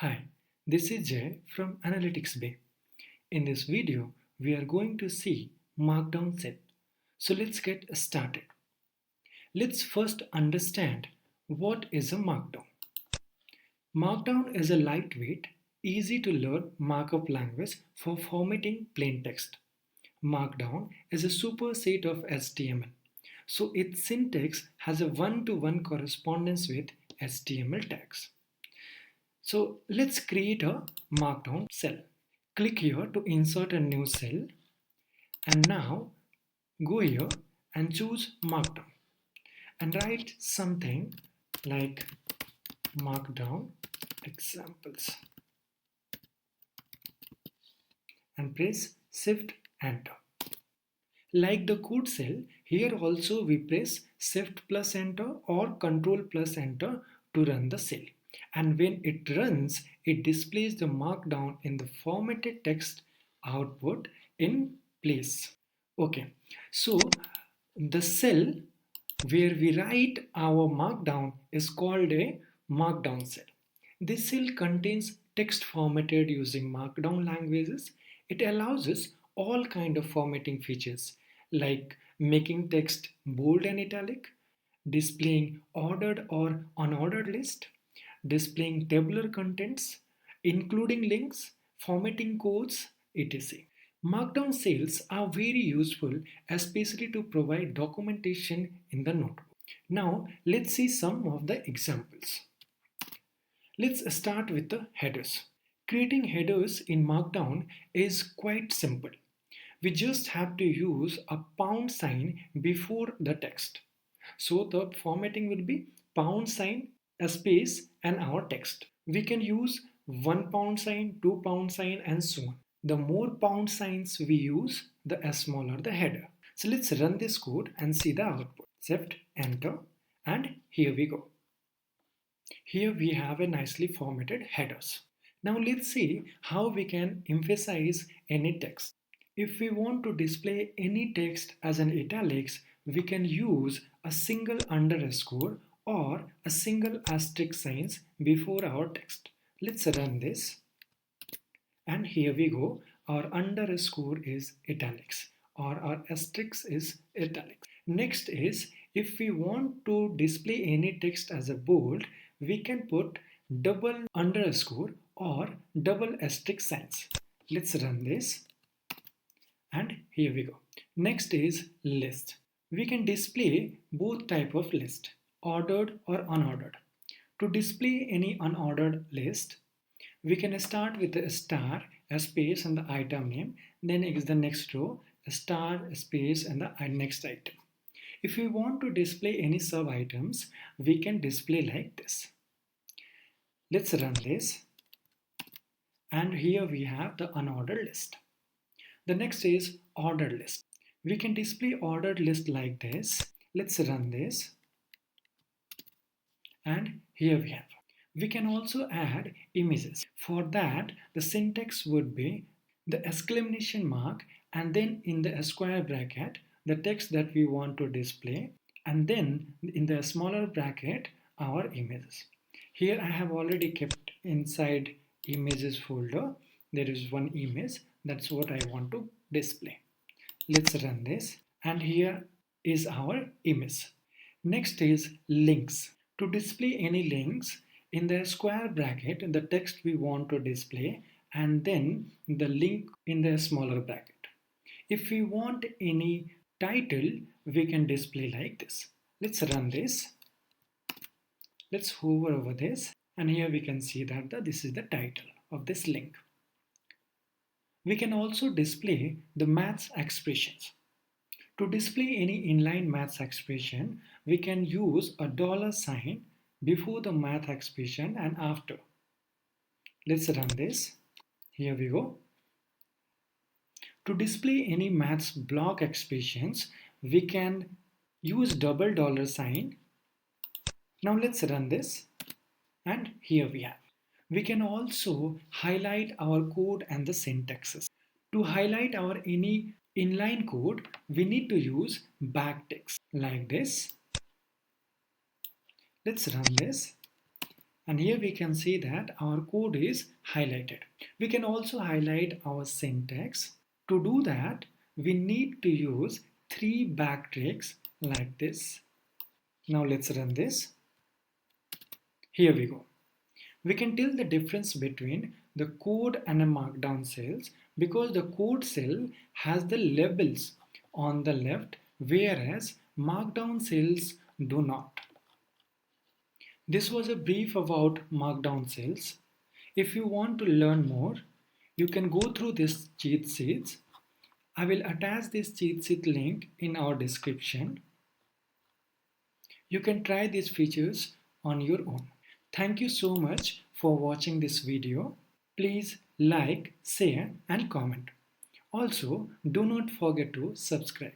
Hi, this is Jay from Analytics Bay. In this video, we are going to see Markdown Cell. So let's get started. Let's first understand what is a Markdown. Markdown is a lightweight, easy to learn markup language for formatting plain text. Markdown is a superset of HTML, so its syntax has a one-to-one correspondence with HTML tags. So let's create a Markdown cell. Click here to insert a new cell, and now go here and choose Markdown and write something like Markdown examples and press Shift Enter. Like the code cell, here also we press Shift plus Enter or Control plus Enter to run the cell. And when it runs, it displays the markdown in the formatted text output in place. Okay, so the cell where we write our markdown is called a markdown cell. This cell contains text formatted using markdown languages. It allows us all kind of formatting features like making text bold and italic, displaying ordered or unordered list, displaying tabular contents, including links, formatting codes, etc. Markdown cells are very useful, especially to provide documentation in the notebook. Now, let's see some of the examples. Let's start with the headers. Creating headers in Markdown is quite simple. We just have to use a pound sign before the text. So the formatting will be pound sign, a space, and our text. We can use 1 pound sign, 2 pound sign, and so on. The more pound signs we use, the smaller the header. So let's run this code and see the output. Shift, enter, and here we go. Here we have a nicely formatted headers. Now let's see how we can emphasize any text. If we want to display any text as an italics, we can use a single underscore or a single asterisk signs before our text. Let's run this. And here we go. Our underscore is italics or our asterisk is italics. Next is if we want to display any text as a bold, we can put double underscore or double asterisk signs. Let's run this. And here we go. Next is list. We can display both type of list, ordered or unordered. To display any unordered list, we can start with a star, a space and the item name, then is the next row, a star, a space and the next item. If we want to display any sub items, we can display like this. Let's run this. And here we have the unordered list. The next is ordered list. We can display ordered list like this. Let's run this. And here we have. We can also add images. For that, the syntax would be the exclamation mark and then in the square bracket, the text that we want to display, and then in the smaller bracket, our images. Here I have already kept inside images folder. There is one image. That's what I want to display. Let's run this. And here is our image. Next is links. To display any links, in the square bracket, the text we want to display, and then the link in the smaller bracket. If we want any title, we can display like this. Let's run this. Let's hover over this, and here we can see that this is the title of this link. We can also display the maths expressions. To display any inline maths expression, we can use a dollar sign before the math expression and after. Let's run this. Here we go. To display any maths block expressions, we can use double dollar sign. Now let's run this. And here we have. We can also highlight our code and the syntaxes. To highlight our any inline code, we need to use backticks like this. Let's run this. And here we can see that our code is highlighted. We can also highlight our syntax. To do that, we need to use 3 backticks like this. Now let's run this. Here we go. We can tell the difference between the code and a markdown cells because the code cell has the labels on the left, whereas markdown cells do not. This was a brief about markdown cells. If you want to learn more, you can go through this cheat sheets. I will attach this cheat sheet link in our description. You can try these features on your own. Thank you so much for watching this video. Please like, share and comment. Also, do not forget to subscribe.